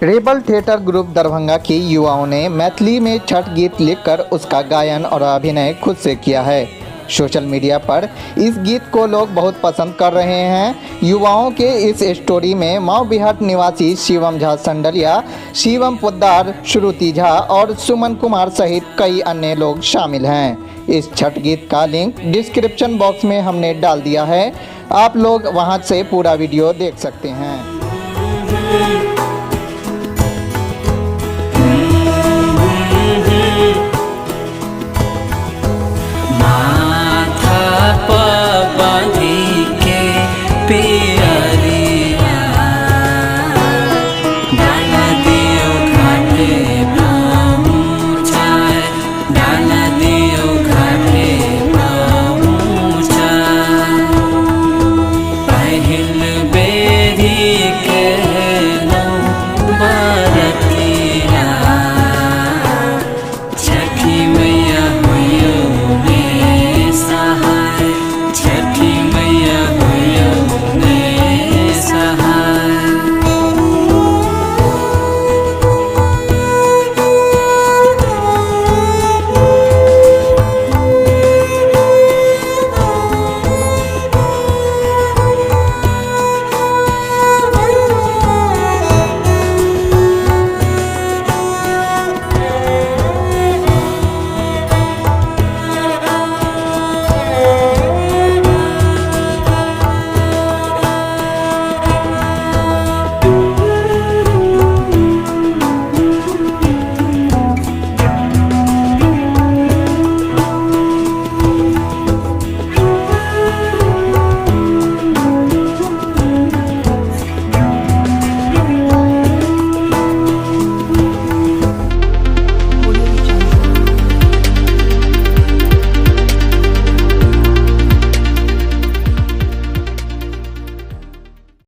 Rebel theatre group Darbhanga के युवाओं ने मैथिली में छठ गीत लिखकर उसका गायन और अभिनय खुद से किया है। सोशल मीडिया पर इस गीत को लोग बहुत पसंद कर रहे हैं। युवाओं के इस स्टोरी में माऊबिहाट निवासी शिवम झा संडलिया, शिवम पोद्दार, श्रुति झा और सुमन कुमार सहित कई अन्य लोग शामिल हैं। इस छठ गीत का लिंक डिस्क्रिप्शन बॉक्स में हमने डाल दिया है, आप लोग वहां से पूरा वीडियो देख सकते हैं।